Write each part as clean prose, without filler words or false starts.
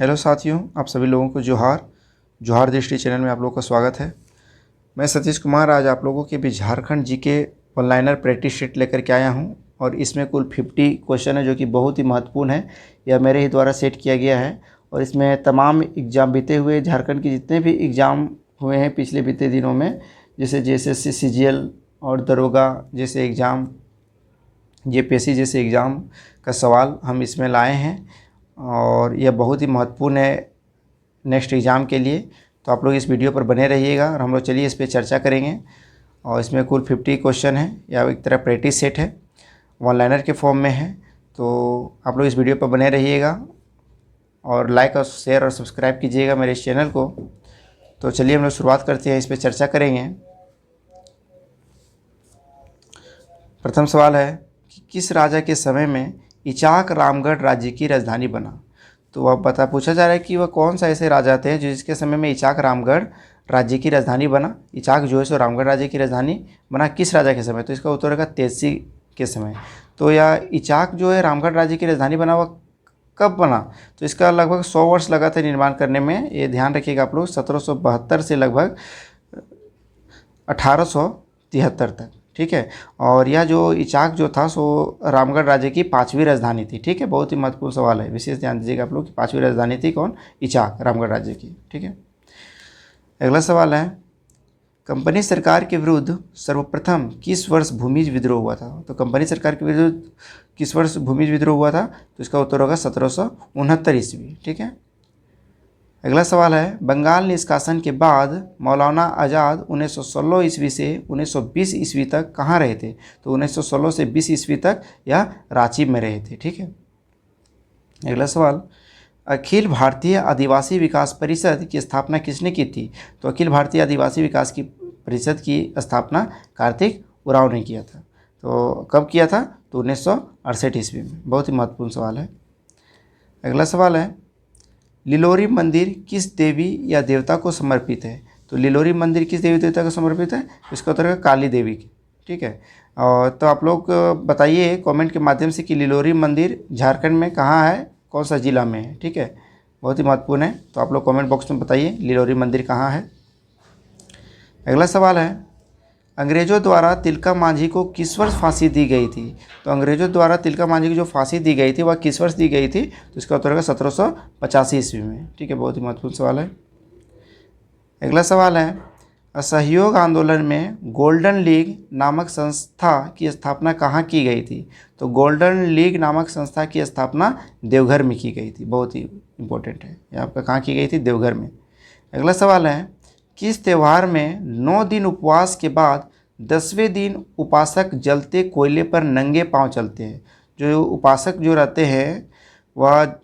Hello साथियों, आप सभी लोगों को जोहार दृष्टि चैनल में आप लोगों का स्वागत है। मैं सतीश कुमार आज आप लोगों के बीच Jharkhand GK one liner practice sheet लेकर के आया हूं और इसमें कुल 50 क्वेश्चन है जो कि बहुत ही महत्वपूर्ण है। यह मेरे ही द्वारा सेट किया गया है और इसमें तमाम एग्ज़ाम बीते हुए झारखंड के जितने भी एग्ज़ाम हुए हैं पिछले बीते दिनों में, जैसे JSSC CGL और दरोगा जैसे एग्ज़ाम, JPSC जैसे एग्ज़ाम का सवाल हम इसमें लाए हैं और यह बहुत ही महत्वपूर्ण है नेक्स्ट एग्ज़ाम के लिए। तो आप लोग इस वीडियो पर बने रहिएगा और हम लोग चलिए इस पर चर्चा करेंगे। और इसमें कुल 50 क्वेश्चन है या एक तरह प्रैक्टिस सेट है, वन लाइनर के फॉर्म में है। तो आप लोग इस वीडियो पर बने रहिएगा और लाइक और शेयर और सब्सक्राइब कीजिएगा मेरे इस चैनल को। तो चलिए हम लोग शुरुआत करते हैं, इस पर चर्चा करेंगे। प्रथम सवाल है कि किस राजा के समय में इचाक रामगढ़ राज्य की राजधानी बना। तो वह पूछा जा रहा है कि वह कौन सा ऐसे राजा थे जिसके समय में इचाक रामगढ़ राज्य की राजधानी बना। इचाक जो है सो रामगढ़ राज्य की राजधानी बना किस राजा के समय। तो इसका उत्तर होगा तेजी के समय। तो यह इचाक जो है रामगढ़ राज्य की राजधानी बना, वह कब बना। तो इसका लगभग 100 वर्ष लगा था निर्माण करने में। ये ध्यान रखिएगा आप लोग, 1772 से लगभग 1873 तक। ठीक है। और यह जो इचाक जो था सो रामगढ़ राज्य की 5वीं राजधानी थी। ठीक है, बहुत ही महत्वपूर्ण सवाल है, विशेष ध्यान दीजिएगा आप लोग कि 5वीं राजधानी थी कौन, इचाक रामगढ़ राज्य की। ठीक है। अगला सवाल है, कंपनी सरकार के विरुद्ध सर्वप्रथम किस वर्ष भूमिज विद्रोह हुआ था। तो कंपनी सरकार के विरुद्ध किस वर्ष भूमिज विद्रोह हुआ था। तो इसका उत्तर होगा 1769 ईस्वी। ठीक है। अगला सवाल है, बंगाल निष्कासन के बाद मौलाना आज़ाद 1916 ईस्वी से 1920 ईस्वी तक कहाँ रहे थे। तो 1916 से 20 ईस्वी तक यह रांची में रहे थे। ठीक है। अगला सवाल, अखिल भारतीय आदिवासी विकास परिषद की स्थापना किसने की थी। तो अखिल भारतीय आदिवासी विकास की परिषद की स्थापना कार्तिक उरांव ने किया था। तो कब किया था। तो 1968 ईस्वी में। बहुत ही महत्वपूर्ण सवाल है। अगला सवाल है, लिलोरी मंदिर किस देवी या देवता को समर्पित है। तो लिलोरी मंदिर किस देवी देवता को समर्पित है। इसका उत्तर है काली देवी की। ठीक है। और तो आप लोग बताइए कमेंट के माध्यम से कि लिलोरी मंदिर झारखंड में कहाँ है, कौन सा जिला में है। ठीक है, बहुत ही महत्वपूर्ण है। तो आप लोग कमेंट बॉक्स में बताइए लिलोरी मंदिर कहाँ है। अगला सवाल है, अंग्रेज़ों द्वारा तिलका मांझी को किस वर्ष फांसी दी गई थी। तो अंग्रेज़ों द्वारा तिलका मांझी की जो फांसी दी गई थी वह किस वर्ष दी गई थी। तो इसका उत्तर होगा 1785 ईस्वी में। ठीक है, बहुत ही महत्वपूर्ण सवाल है। अगला सवाल है, असहयोग आंदोलन में गोल्डन लीग नामक संस्था की स्थापना कहाँ की गई थी। तो गोल्डन लीग नामक संस्था की स्थापना देवघर में की गई थी। बहुत ही इंपॉर्टेंट है, ये आपका कहाँ की गई थी, देवघर में। अगला सवाल है, किस त्यौहार में 9 दिन उपवास के बाद 10वें दिन उपासक जलते कोयले पर नंगे पांव चलते हैं। जो उपासक जो रहते हैं वह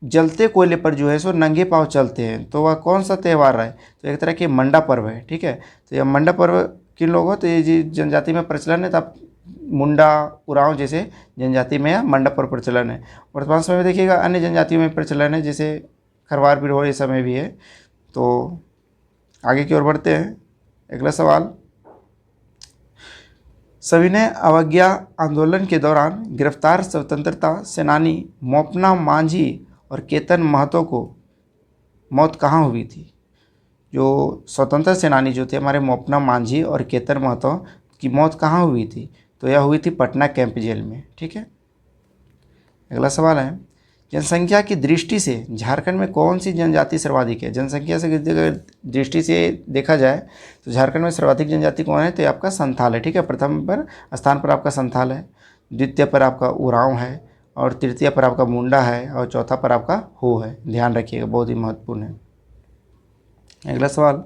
जलते कोयले पर जो है सो नंगे पांव चलते हैं। तो वह कौन सा त्यौहार है। तो एक तरह के मंडा पर्व है। ठीक है। तो यह मंडा पर्व किन लोगों, तो ये जी जनजाति में प्रचलन है। तो आप मुंडा उरांव जैसे जनजाति में मंडा पर्व प्रचलन है। वर्तमान समय में देखिएगा अन्य जनजातियों में प्रचलन है, जैसे खरवार बिरहोर ये समय भी है। तो आगे की ओर बढ़ते हैं। अगला सवाल, सविनय अवज्ञा आंदोलन के दौरान गिरफ्तार स्वतंत्रता सेनानी मोपना मांझी और केतन महतो को मौत कहाँ हुई थी। जो स्वतंत्र सेनानी जो थे हमारे मोपना मांझी और केतन महतो की मौत कहाँ हुई थी। तो यह हुई थी पटना कैंप जेल में। ठीक है। अगला सवाल है, जनसंख्या की दृष्टि से झारखंड में कौन सी जनजाति सर्वाधिक है। जनसंख्या से दृष्टि से देखा जाए तो झारखंड में सर्वाधिक जनजाति कौन है। तो ये आपका संथाल है। ठीक है, प्रथम पर स्थान पर आपका संथाल है, द्वितीय पर आपका उरांव है और तृतीय पर आपका मुंडा है और चौथा पर आपका हो है। ध्यान रखिएगा, बहुत ही महत्वपूर्ण है। अगला सवाल,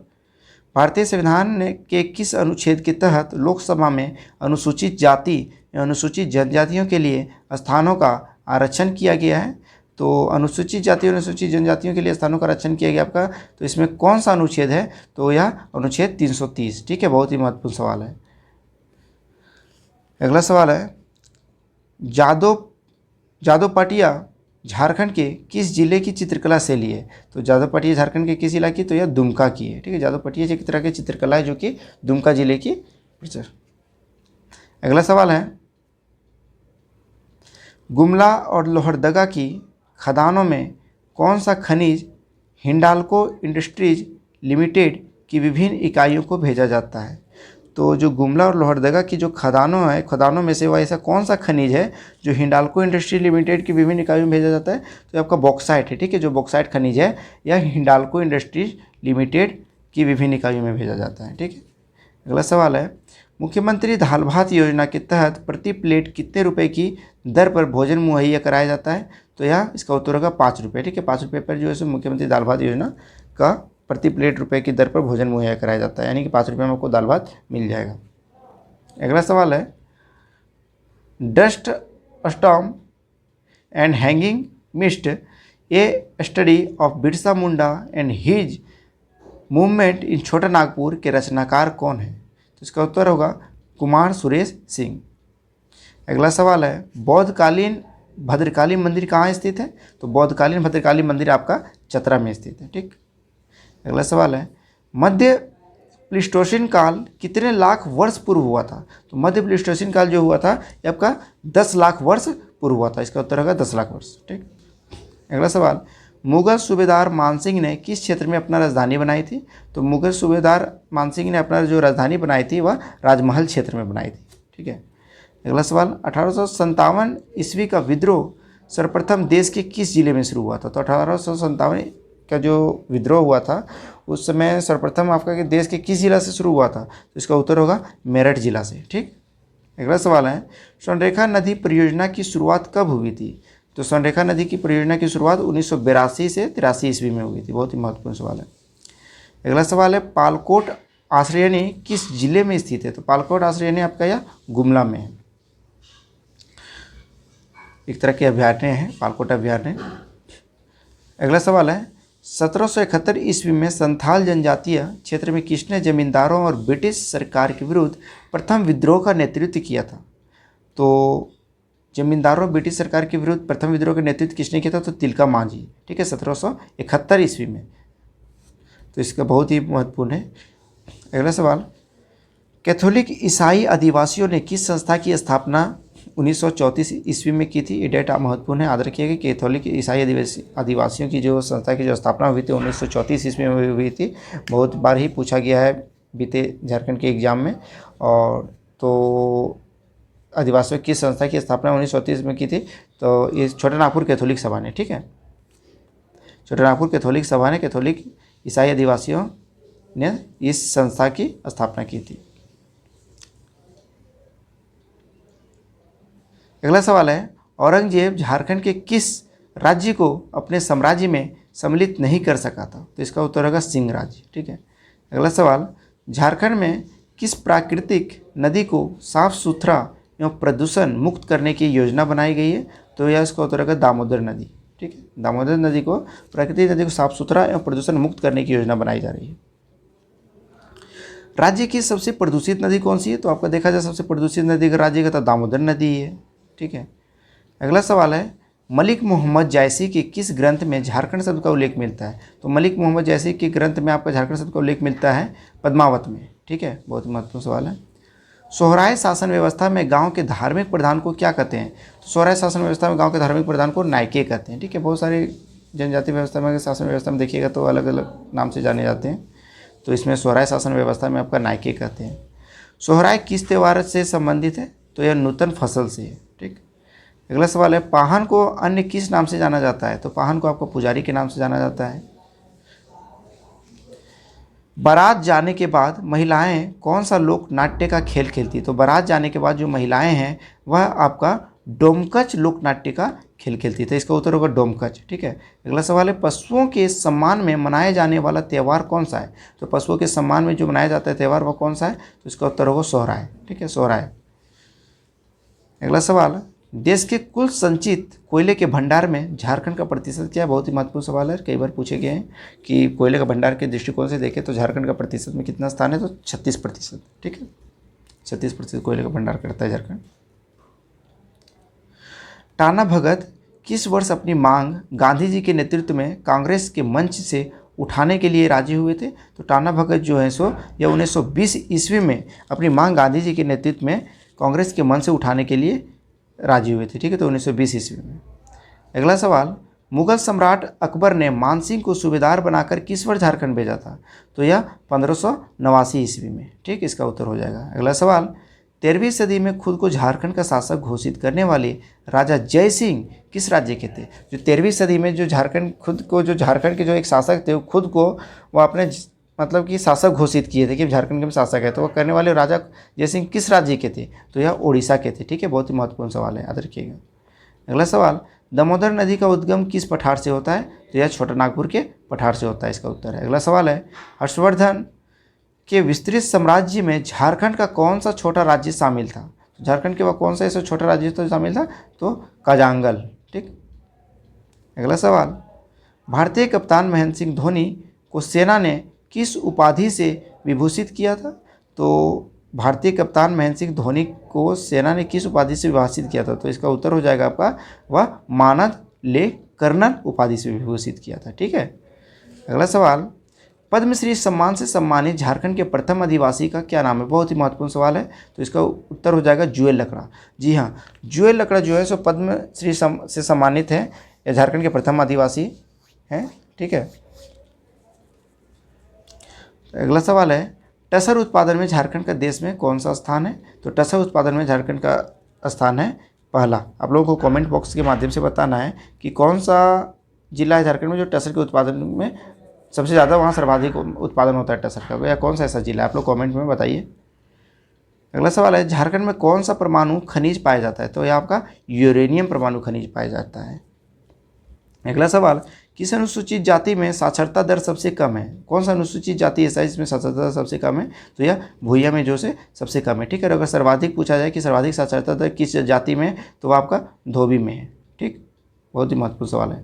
भारतीय संविधान के किस अनुच्छेद के तहत लोकसभा में अनुसूचित जाति या अनुसूचित जनजातियों के लिए स्थानों का आरक्षण किया गया है। तो अनुसूचित जाति और अनुसूचित जनजातियों के लिए स्थानों का आरक्षण किया गया आपका, तो इसमें कौन सा अनुच्छेद है। तो यह अनुच्छेद 330। ठीक है, बहुत ही महत्वपूर्ण सवाल है। अगला सवाल है, जादोपाटिया झारखंड के किस जिले की चित्रकला शैली है। तो जादोपाटिया झारखंड के किस जिला की। तो यह दुमका की है। ठीक है, जादोपाटिया एक तरह की चित्रकला है जो कि दुमका जिले की। अगला सवाल है, गुमला और लोहरदगा की खदानों में कौन सा खनिज हिंडाल्को इंडस्ट्रीज लिमिटेड की विभिन्न इकाइयों को भेजा जाता है? तो जो गुमला और लोहरदगा की जो खदानों में से वह ऐसा कौन सा खनिज है जो हिंडाल्को इंडस्ट्री लिमिटेड की विभिन्न इकाइयों में भेजा जाता है? तो ये आपका बॉक्साइट है, ठीक है। जो बॉक्साइट खनिज है यह हिंडाल्को इंडस्ट्रीज लिमिटेड की विभिन्न इकाइयों में भेजा जाता है, ठीक है। अगला सवाल है, मुख्यमंत्री दाल भात योजना के तहत प्रति प्लेट कितने रुपए की दर पर भोजन मुहैया कराया जाता है? तो यह इसका उत्तर होगा 5 रुपये, ठीक है। 5 रुपये पर जो है सो मुख्यमंत्री दाल भात योजना का प्रति प्लेट रुपए की दर पर भोजन मुहैया कराया जाता है, यानी कि 5 रुपये में आपको दाल भात मिल जाएगा। अगला सवाल है, dust storm and hanging mist A study of Birsa Munda and his movement in छोटा नागपुर के रचनाकार कौन है? तो इसका उत्तर होगा कुमार सुरेश सिंह। अगला सवाल है, बौद्धकालीन भद्रकाली मंदिर कहाँ स्थित है? तो बौद्धकालीन भद्रकाली मंदिर आपका चतरा में स्थित है, ठीक। अगला सवाल है, मध्य प्लीस्टोसीन काल कितने लाख वर्ष पूर्व हुआ था? तो मध्य प्लीस्टोसीन काल जो हुआ था ये आपका 10 लाख वर्ष पूर्व हुआ था, इसका उत्तर होगा 10 लाख वर्ष, ठीक। अगला सवाल, मुगल सूबेदार मानसिंह ने किस क्षेत्र में अपना राजधानी बनाई थी? तो मुगल सूबेदार मानसिंह ने अपना जो राजधानी बनाई थी वह राजमहल क्षेत्र में बनाई थी, ठीक है। अगला सवाल, 1857 ईस्वी का विद्रोह सर्वप्रथम देश के किस जिले में शुरू हुआ था? तो 1857 का जो विद्रोह हुआ था उस समय सर्वप्रथम आपका देश के किस जिला से शुरू हुआ था? तो इसका उत्तर होगा मेरठ जिला से, ठीक। अगला सवाल है, स्वर्णरेखा नदी परियोजना की शुरुआत कब हुई थी? तो स्वर्णरेखा नदी की परियोजना की शुरुआत 1982 से 83 ईस्वी में हुई थी। बहुत ही महत्वपूर्ण सवाल है। अगला सवाल है, पालकोट आश्रयनी किस जिले में स्थित है? तो पालकोट आश्रयनी आपका यह गुमला में है। एक तरह के अभयारण्य है पालकोट अभयारण्य। अगला सवाल है, 1771 ईस्वी में संथाल जनजातीय क्षेत्र में किसने जमींदारों और ब्रिटिश सरकार के विरुद्ध प्रथम विद्रोह का नेतृत्व किया था? तो जमींदारों और ब्रिटिश सरकार के विरुद्ध प्रथम विद्रोह का नेतृत्व किसने किया था? तो तिलका मांझी, ठीक है, 1771 ईस्वी में। तो इसका बहुत ही महत्वपूर्ण है। अगला सवाल, कैथोलिक ईसाई आदिवासियों ने किस संस्था की स्थापना 1934 ईस्वी में की थी? ये डेट महत्वपूर्ण है, याद रखिएगा। कैथोलिक ईसाई आदिवासियों की जो संस्था की जो स्थापना हुई थी 1934 ईस्वी में हुई थी। बहुत बार ही पूछा गया है बीते झारखंड के एग्जाम में। और तो आदिवासियों की संस्था की स्थापना 1934 में की थी, तो ये छोटा नागपुर कैथोलिक सभा ने, ठीक है। छोटा नागपुर कैथोलिक सभा ने कैथोलिक ईसाई आदिवासियों ने इस संस्था की स्थापना की थी। अगला सवाल है, औरंगजेब झारखंड के किस राज्य को अपने साम्राज्य में सम्मिलित नहीं कर सका था? तो इसका उत्तर होगा सिंह राज्य, ठीक है। अगला सवाल, झारखंड में किस प्राकृतिक नदी को साफ सुथरा एवं प्रदूषण मुक्त करने की योजना बनाई गई है? तो यह इसका उत्तर होगा दामोदर नदी, ठीक है। दामोदर नदी को, प्राकृतिक नदी को साफ सुथरा एवं प्रदूषण मुक्त करने की योजना बनाई जा रही है। राज्य की सबसे प्रदूषित नदी कौन सी है? तो आपका देखा जाए सबसे प्रदूषित नदी का राज्य का तो दामोदर नदी है, ठीक है। अगला सवाल है, मलिक मोहम्मद जायसी के किस ग्रंथ में झारखंड शब्द का उल्लेख मिलता है? तो मलिक मोहम्मद जायसी के ग्रंथ में आपका झारखंड शब्द का उल्लेख मिलता है पद्मावत में, ठीक है। बहुत महत्वपूर्ण सवाल है। सोहराय शासन व्यवस्था में गांव के धार्मिक प्रधान को क्या कहते हैं? तो सोहराय शासन व्यवस्था में गांव के धार्मिक प्रधान को नायके कहते हैं, ठीक है। बहुत सारे जनजाति व्यवस्था में, शासन व्यवस्था में देखिएगा तो अलग अलग नाम से जाने जाते हैं। तो इसमें सोहराय शासन व्यवस्था में आपका नायके कहते हैं। सोहराय किस त्यौहार से संबंधित है? तो यह नूतन फसल से है, ठीक। अगला सवाल है, पाहन को अन्य किस नाम से जाना जाता है? तो पाहन को आपको पुजारी के नाम से जाना जाता है। बारात जाने के बाद महिलाएं कौन सा लोक नाट्य का खेल खेलती? तो बारात जाने के बाद जो महिलाएं हैं वह आपका डोमकच लोक नाट्य का खेल खेलती थी। इसका उत्तर होगा डोमकच, ठीक है। अगला सवाल है, पशुओं के सम्मान में मनाया जाने वाला त्यौहार कौन सा है? तो पशुओं के सम्मान में जो मनाया जाता है त्यौहार वह कौन सा है? तो इसका उत्तर होगा सोहराय, ठीक है, सोहराय। अगला सवाल, देश के कुल संचित कोयले के भंडार में झारखंड का प्रतिशत क्या है? बहुत ही महत्वपूर्ण सवाल है, कई बार पूछे गए हैं कि कोयले का भंडार के दृष्टिकोण से देखें तो झारखंड का प्रतिशत में कितना स्थान है? तो 36%, ठीक है। 36% कोयले का भंडार करता है झारखंड। टाना भगत किस वर्ष अपनी मांग गांधी जी के नेतृत्व में कांग्रेस के मंच से उठाने के लिए राजी हुए थे? तो टाना भगत जो है सो यह 1920 ईस्वी में अपनी मांग गांधी जी के नेतृत्व में कांग्रेस के मंच से उठाने के लिए राजी हुए थे, ठीक है। तो 1920 ईस्वी में। अगला सवाल, मुगल सम्राट अकबर ने मानसिंह को सूबेदार बनाकर किस वर्ष झारखंड भेजा था? तो यह 1589 ईस्वी में। ठीक, इसका उत्तर हो जाएगा। अगला सवाल, 13वीं सदी में खुद को झारखंड का शासक घोषित करने वाले राजा जय सिंह किस राज्य के थे? जो 13वीं सदी में जो झारखंड खुद को जो झारखंड के जो एक शासक थे, वो खुद को वो अपने मतलब कि शासक घोषित किए थे कि झारखंड के शासक है, तो वो करने वाले राजा जय सिंह किस राज्य के थे? तो यह उड़ीसा के थे। ठीक है, बहुत ही महत्वपूर्ण सवाल है, याद रखिएगा। अगला सवाल, दामोदर नदी का उद्गम किस पठार से होता है? तो यह छोटा नागपुर के पठार से होता है, इसका उत्तर है। अगला सवाल है, हर्षवर्धन के विस्तृत साम्राज्य में झारखंड का कौन सा छोटा राज्य शामिल था? तो झारखंड के वह कौन सा ऐसा छोटा राज्य तो शामिल था? तो काजांगल। ठीक। अगला सवाल, भारतीय कप्तान महेंद्र सिंह धोनी को सेना ने किस उपाधि से विभूषित किया था? तो भारतीय कप्तान महेंद्र सिंह धोनी को सेना ने किस उपाधि से विभूषित किया था? तो इसका उत्तर हो जाएगा आपका, वह मानद ले कर्नल उपाधि से विभूषित किया था। ठीक है। अगला सवाल, पद्मश्री सम्मान से सम्मानित झारखंड के प्रथम आदिवासी का क्या नाम है? बहुत ही महत्वपूर्ण सवाल है, तो इसका उत्तर हो जाएगा जुएल लकड़ा। जी हाँ, जुएल लकड़ा जो है सो पद्मश्री से सम्मानित है, यह झारखंड के प्रथम आदिवासी हैं। ठीक है। अगला सवाल है, टसर उत्पादन में झारखंड का देश में कौन सा स्थान है? तो टसर उत्पादन में झारखंड का स्थान है पहला। आप लोगों को कमेंट बॉक्स के माध्यम से बताना है कि कौन सा जिला है झारखंड में जो टसर के उत्पादन में सबसे ज़्यादा वहाँ सर्वाधिक उत्पादन होता है टसर का, या कौन सा ऐसा जिला है? आप लोग कमेंट में बताइए। अगला सवाल है, झारखंड में कौन सा परमाणु खनिज पाया जाता है? तो यह आपका यूरेनियम परमाणु खनिज पाया जाता है। अगला सवाल, किस अनुसूचित जाति में साक्षरता दर सबसे कम है? कौन सा अनुसूचित जाति ऐसा है इसमें साक्षरता दर सबसे कम है? तो यह भूया में जो से सबसे कम है। ठीक है। अगर सर्वाधिक पूछा जाए कि सर्वाधिक साक्षरता दर किस जाति में है, तो वह आपका धोबी में है। ठीक, बहुत ही महत्वपूर्ण सवाल है।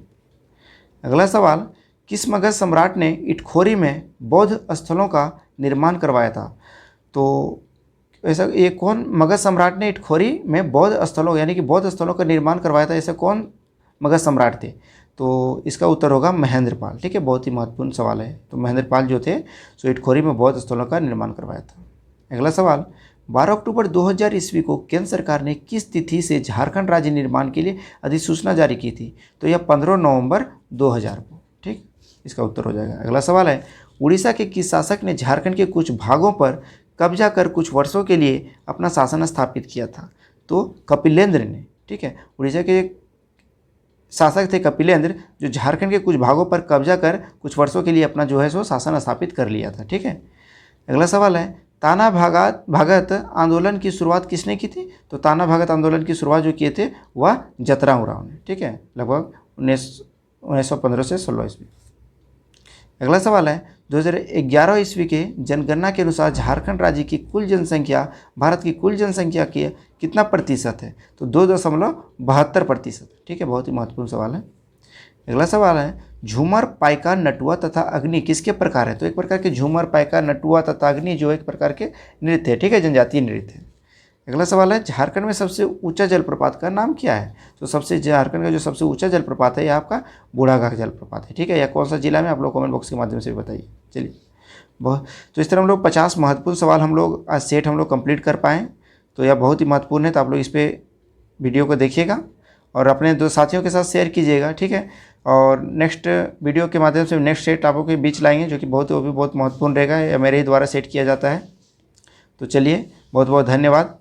अगला सवाल, किस मगध सम्राट ने इटखोरी में बौद्ध स्थलों का निर्माण करवाया था? तो ऐसा ये कौन मगध सम्राट ने इटखोरी में बौद्ध स्थलों यानी कि बौद्ध स्थलों का निर्माण करवाया था? ऐसा कौन मगध सम्राट थे? तो इसका उत्तर होगा महेंद्रपाल। ठीक है, बहुत ही महत्वपूर्ण सवाल है। तो महेंद्रपाल जो थे सो इटखोरी में बौद्ध स्थलों का निर्माण करवाया था। अगला सवाल, 12 अक्टूबर 2000 ईस्वी को केंद्र सरकार ने किस तिथि से झारखंड राज्य निर्माण के लिए अधिसूचना जारी की थी? तो यह 15 नवंबर 2000 को। ठीक, इसका उत्तर हो जाएगा। अगला सवाल है, उड़ीसा के किस शासक ने झारखंड के कुछ भागों पर कब्जा कर कुछ वर्षों के लिए अपना शासन स्थापित किया था? तो कपिलेंद्र ने। ठीक है, उड़ीसा के शासक थे कपिलेंद्र, जो झारखंड के कुछ भागों पर कब्जा कर कुछ वर्षों के लिए अपना जो है सो शासन स्थापित कर लिया था। ठीक है। अगला सवाल है, ताना भागत आंदोलन की शुरुआत किसने की थी? तो ताना भागत आंदोलन की शुरुआत जो किए थे वह जतरा उरांव ने। ठीक है, लगभग 1915 से 16 ईस्वी। अगला सवाल है, 2011 ईस्वी के जनगणना के अनुसार झारखंड राज्य की कुल जनसंख्या भारत की कुल जनसंख्या के कितना प्रतिशत है? तो 2.72%। ठीक है, बहुत ही महत्वपूर्ण सवाल है। अगला सवाल है, झूमर, पाइका, नटुआ तथा अग्नि किसके प्रकार है? तो एक प्रकार के झूमर, पाइका, नटुआ तथा अग्नि जो एक प्रकार के नृत्य है। ठीक है, जनजातीय नृत्य है। अगला सवाल है, झारखंड में सबसे ऊंचा जलप्रपात का नाम क्या है? तो झारखंड का जो सबसे ऊंचा जलप्रपात है यह आपका बूढ़ाघाट जलप्रपात है। ठीक है, यह कौन सा जिला में? आप लोग कमेंट बॉक्स के माध्यम से भी बताइए। चलिए, बहुत तो इस तरह हम लोग 50 महत्वपूर्ण सवाल हम लोग आज सेट हम लोग कंप्लीट कर पाएँ, तो यह बहुत ही महत्वपूर्ण है। तो आप लोग इस पर वीडियो को देखिएगा और अपने दो साथियों के साथ शेयर कीजिएगा। ठीक है, और नेक्स्ट वीडियो के माध्यम से नेक्स्ट सेट आप लोग के बीच लाएंगे, जो कि वो भी बहुत महत्वपूर्ण रहेगा, या मेरे ही द्वारा सेट किया जाता है। तो चलिए, बहुत बहुत धन्यवाद।